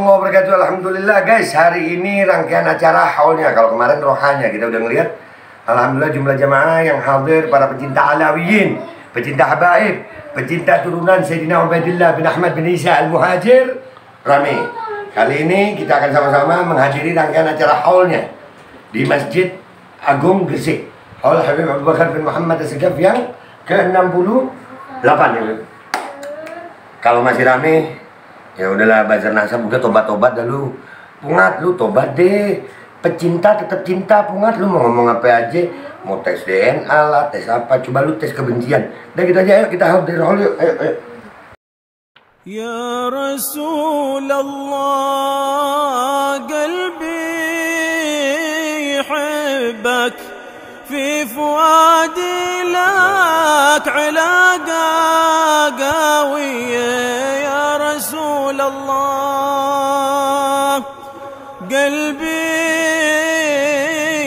warahmatullahi wabarakatuh. Alhamdulillah guys, hari ini rangkaian acara haulnya. Kalau kemarin rohanya kita udah ngeliat, alhamdulillah jumlah jamaah yang hadir, para pecinta Alawiyin, pecinta habaib, pecinta turunan Sayyidina Ubaidillah bin Ahmad bin Isa al-Muhajir, rame. Kali ini kita akan sama-sama menghadiri rangkaian acara haulnya di Masjid Agung Gresik, Haul Habib Abu Bakar bin Muhammad As-Segaf yang ke-68 ya. Kalau masih rame, ya udahlah, bazar nasab udah tobat-tobat dah lu. Pungat lu tobat deh. Pecinta tetap cinta, Pungat lu mau ngomong apa aja. Mau tes DNA lah, tes apa, coba lu tes kebencian. Udah gitu aja, ayo kita hadir yuk. Ayo. Ya Rasulullah, qalbi yuhibbak, fi fuadi lak alaqa qawiyya. الله قلبي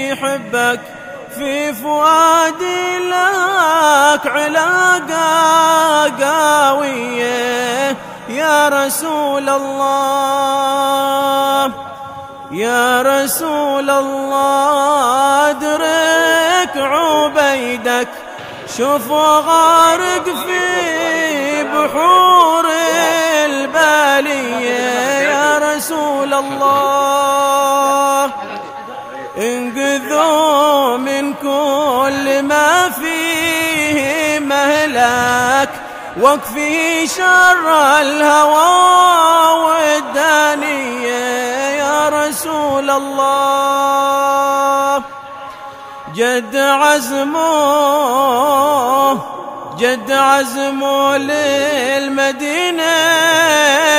يحبك، في فؤادي لك علاقة قوية. يا رسول الله، يا رسول الله، ادرك عبيدك، شوف غارق في بحور البالية. يا رسول الله، انقذوا من كل ما فيه مهلك، واكفي شر الهوى والدانية. يا رسول الله، جد عزمه للمدينة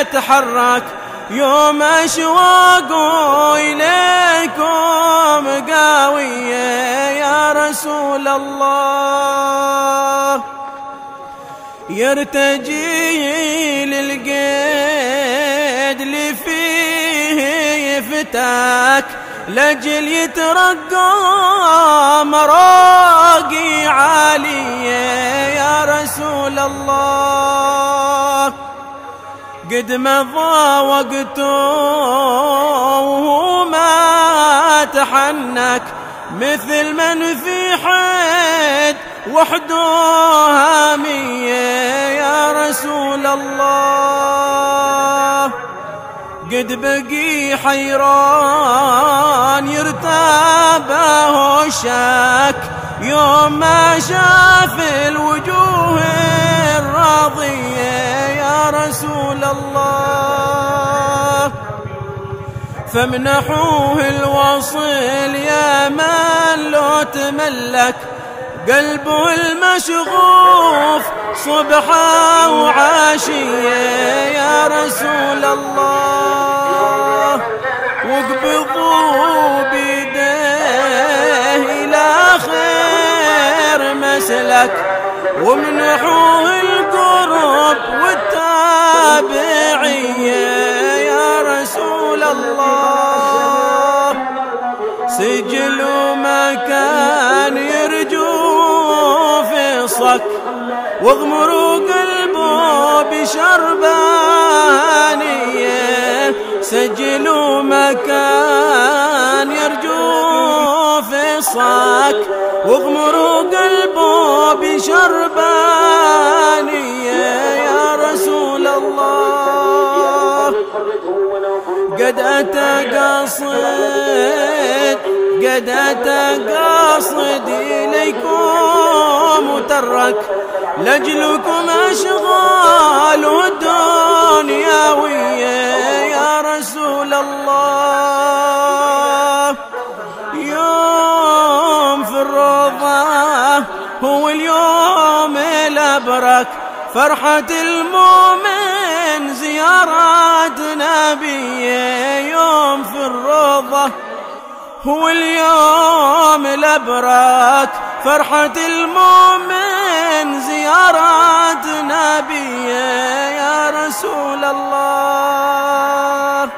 تحرك، يوم أشواقه إليكم قاوية. يا رسول الله، يرتجي للقيد اللي فيه يفتك، لجل يترقى مراقي عالية. يا رسول الله، قد مضى وقته وهو ما تحنك، مثل من في حد وحده هامية. يا رسول الله، قد بقي حيران يرتابه الشك، يوم ما شاف الوجوه الراضية. يا رسول الله، فامنحوه الوصل يا من لو تملك، قلبه المشغوف صبحا وعاشية. يا رسول الله، واقبضوا بيديه إلى خير مسلك، ومنحوه القرب والتابعية. يا رسول الله، سجل مكان يرجو في صك، واغمروا قلبه بشربانية. سجلوا مكان يرجو في صك، واغمروا قلبه بشربانية. يا رسول الله، قد أتى قاصد إليكم وترك، لأجلكم أشغال الدنياوية. يا رسول الله، يوم في الروضة هو اليوم الأبرك، فرحة المؤمن زيارة نبيه. يوم في الروضة هو اليوم الأبرك، فرحة المؤمن زيارة نبيه. يا رسول الله،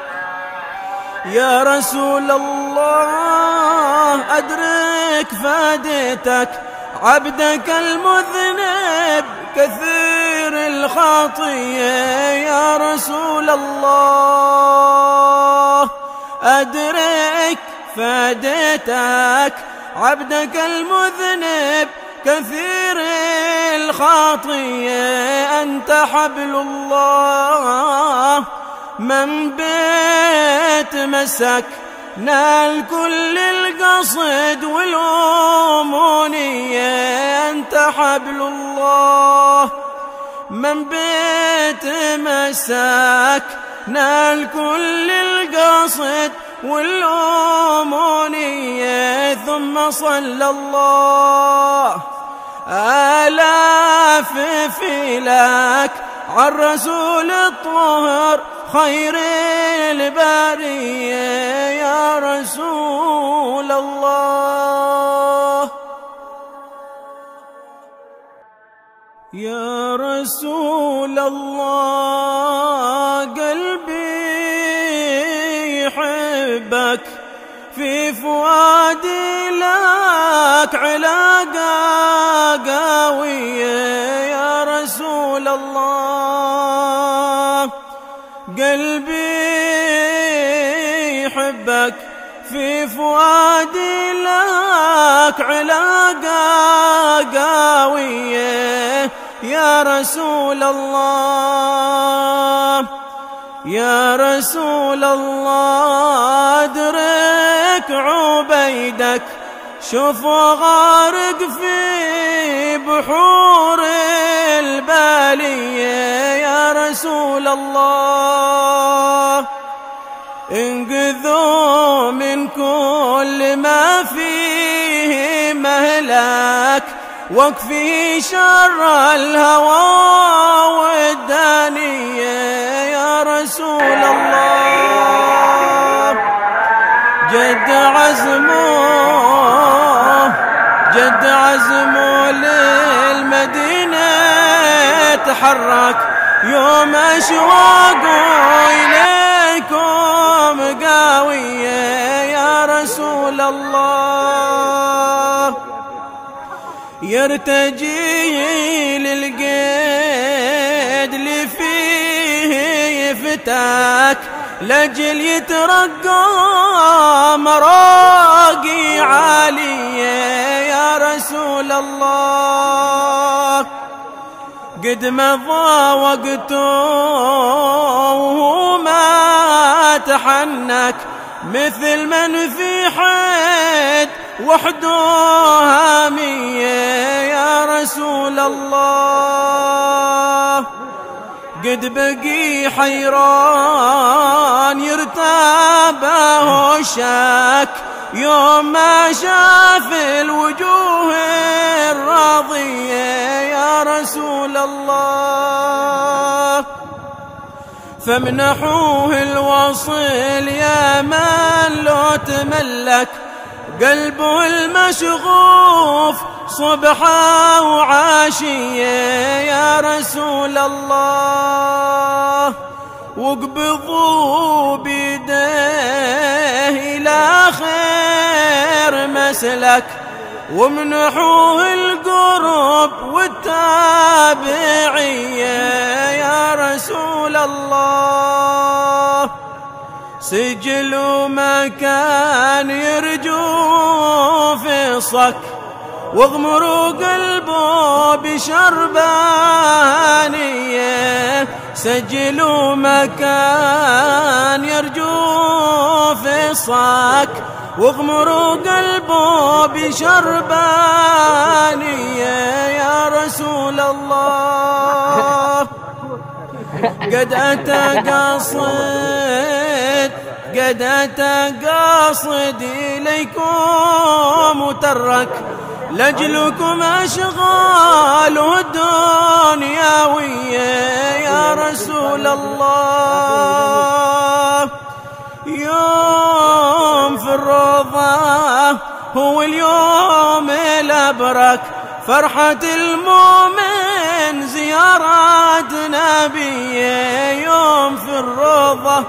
يا رسول الله، أدرك فادتك، عبدك المذنب كثير الخطية. يا رسول الله، أدرك فديتك عبدك المذنب كثير الخطية أنت حبل الله من بيت مسك نال كل القصد والأمونية أنت حبل الله من بيت مسك نال كل القصد والأمونية ثم صلى الله آلاف فيلك عالرسول الطهر خير البرية يا رسول الله يا رسول الله قلبي يحبك في فؤادي لك علاقة قوية يا رسول الله قلبي يحبك في فؤادي لك علاقة قوية يا رسول الله يا رسول الله أدرك عبيدك شوف غارق في بحور البالية يا رسول الله انقذوا من كل ما فيه مهلك واكفي شر الهوى والدانية يا رسول الله جد عزمه للمدينة تحرك يوم أشواقه إليكم قاوية يا رسول الله يرتجي للقيد اللي فيه يفتك لجل يترقى مراقي عالية يا رسول الله قد مضى وقته وهو ما تحنك مثل من في حد وحده هامية يا رسول الله قد بقي حيران يرتابه الشك يوم ما شاف الوجوه الراضية يا رسول الله فامنحوه الوصل يا من لو تملك قلبه المشغوف صبحا وعاشية يا رسول الله واقبضوا بيديه إلى خير مسلك وامنحوه القرب والتابعية يا رسول الله سجل مكان يرجو في صك واغمروا قلبه بشربانية سجلوا مكان يرجو في صك واغمروا قلبه بشربانية يا رسول الله قد أتى قاصد إليكم وترك لأجلكم أشغاله الدنيوية يا رسول الله يوم في الروضة هو اليوم الأبرك فرحة المؤمن زيارة نبيه يوم في الروضة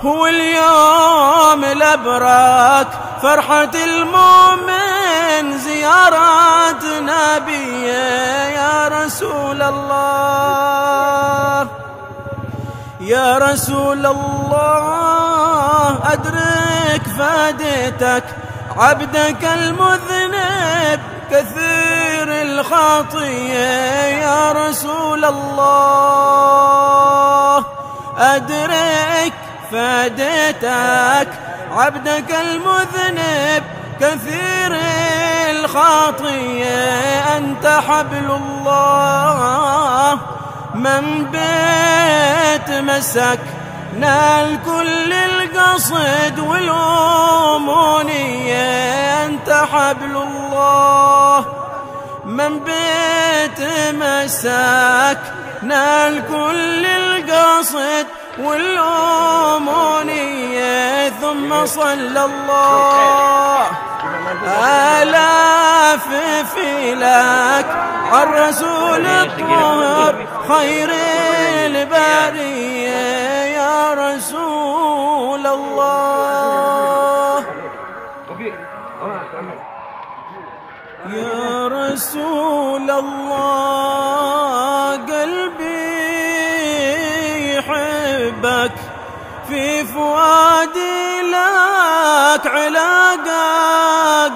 هو اليوم الأبرك فرحة المؤمن زيارة نبيه يا رسول الله يا رسول الله أدرك فادتك عبدك المذنب كثير الخطية يا رسول الله. أدرك فادتك عبدك المذنب كثير الخطية، أنت حبل الله من بيت مسك نال كل القصد والأمونية. أنت حبل الله من بيت مسك نال كل القصد والأمونية. ثم صلى الله آلاف فيلك عالرسول الطاهر خير البرية يا رسول الله. يا رسول الله قلبي يحبك في فؤادي لك علاقة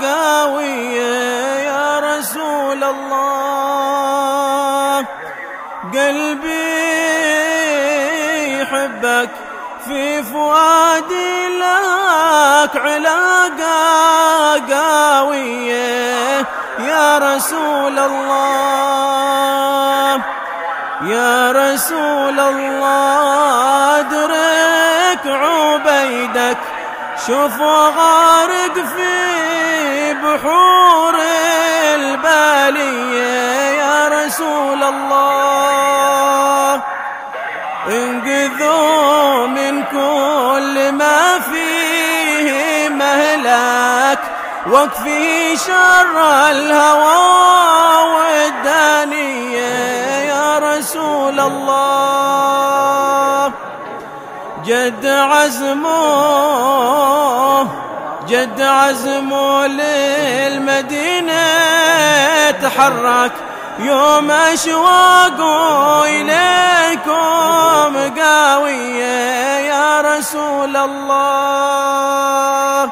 قوية يا رسول الله. قلبي يحبك في فؤادي لك علاقة قوية يا رسول الله. يا رسول الله أدرك عبيدك شوف غارق في بحور البالية يا رسول الله. انقذوا من كل ما فيه مهلك واكفي شر الهوى والدانية يا رسول الله. جد عزمه للمدينة تحرك يوم أشواقه إليكم قاوية يا رسول الله.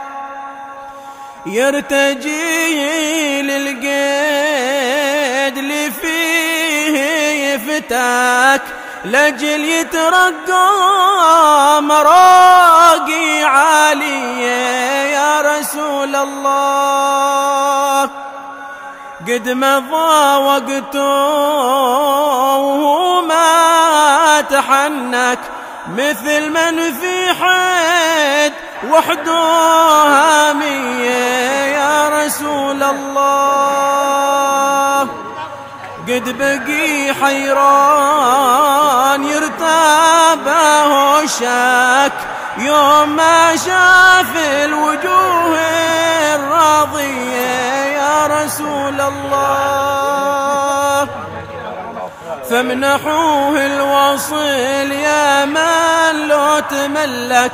يرتجي للقيد اللي فيه يفتك لجل يترقى مراقي عالية يا رسول الله. قد مضى وقته وهو ما تحنك مثل من في حد وحده هامية يا رسول الله. قد بقي حيران يرتابه شك يوم ما شاف الوجوه الراضية يا رسول الله. فامنحوه الوصل يا من لو تملك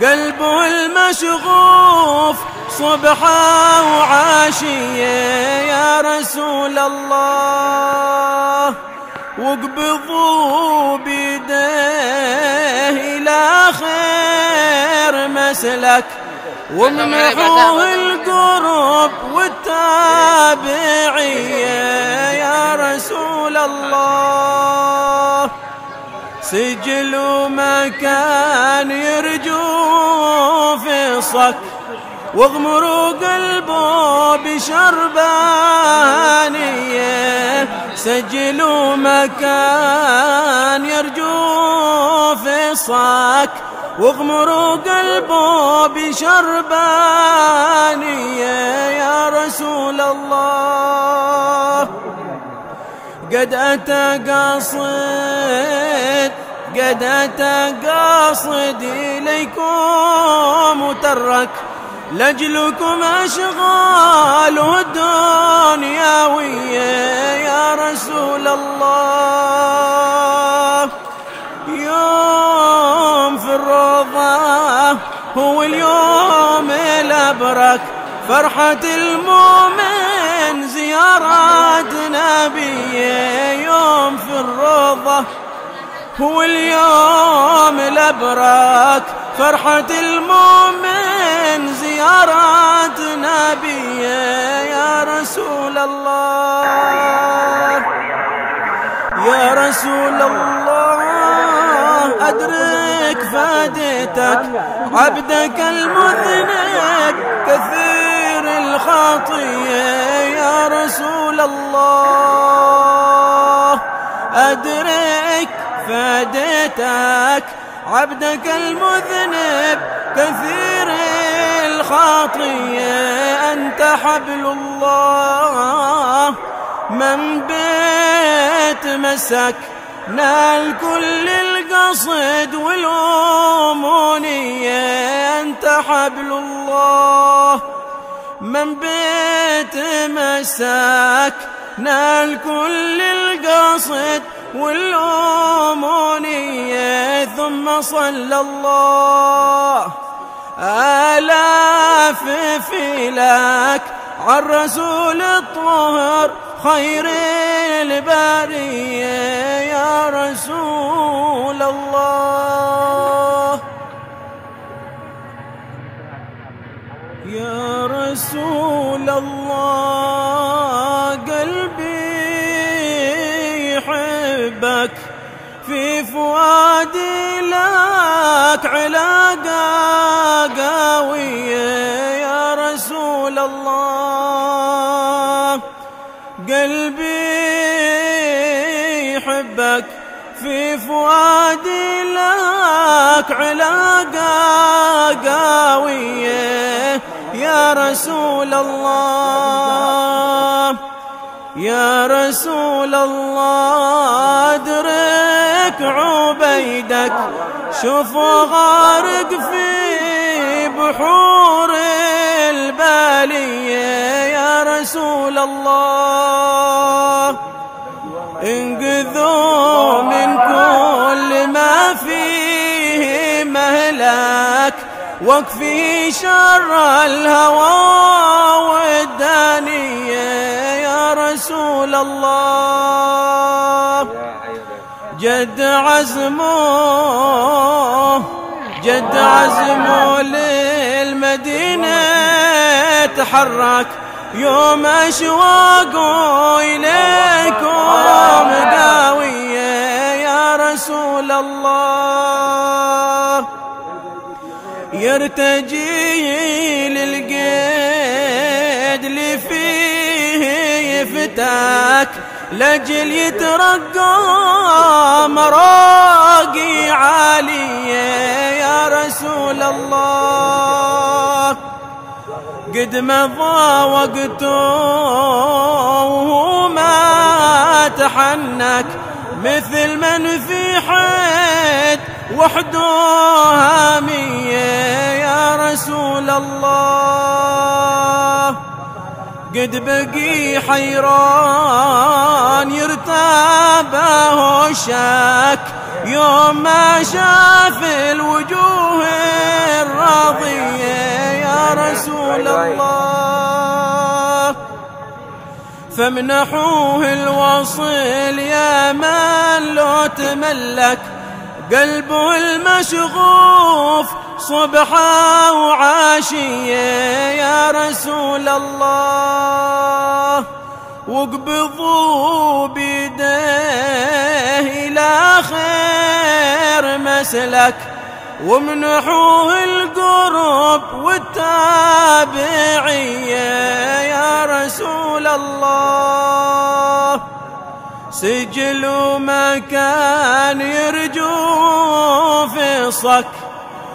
قلبه المشغوف صبحا وعاشية يا رسول الله. واقبضوا بيديه إلى خير مسلك وامنحوه القرب والتابعية يا رسول الله. سجل مكان يرجو في صك واغمروا قلبه بشربانية. سجلوا مكان يرجو في صك واغمروا قلبه بشربانية يا رسول الله. قد أتى قاصد إليكم وترك لأجلكم أشغال الدنياوية يا رسول الله. يوم في الروضة هو اليوم الأبرك فرحة المؤمن زيارة نبيه. يوم في الروضة هو اليوم الأبرك فرحة المؤمن المؤمن زيارة نبيه يا رسول الله. يا رسول الله أدرك فادتك عبدك المذنب كثير الخطية يا رسول الله. أدرك فادتك عبدك المذنب كثير الخطية. أنت حبل الله من بيت مسك نال كل القصد والأمونية. أنت حبل الله من بيت مسك نال كل القصد والأمونية. ثم صلى الله آلاف فيلك عالرسول الطهر خير البرية يا رسول الله. يا رسول الله قلبي يحبك في فؤادي لك علاقة قوية يا رسول الله. قلبي يحبك في فؤادي لك علاقة قوية يا رسول الله. يا رسول الله ادرك عبيدك شوفوا غارق في بحور البالية يا رسول الله. انقذوا من كل ما فيه مهلك واكفي شر الهوى والدانية يا رسول الله. جد عزمه للمدينة تحرك يوم أشواقه إليكم قاوية يا رسول الله. يرتجي للقيد اللي فيه يفتك لجل يترقى مراقي عالية يا رسول الله. قد مضى وقته وهو ما تحنك مثل من في حيد وحده هامية يا رسول الله. قد بقي حيران يرتابه الشك يوم ما شاف الوجوه الراضية يا رسول الله. فامنحوه الوصل يا من لو تملك قلبه المشغوف صبحا وعاشية يا رسول الله. واقبضوا بيديه إلى خير مسلك وامنحوه القرب والتابعية يا رسول الله. سجلوا مكان يرجو في صك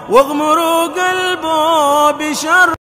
واغمروا قلبه بشر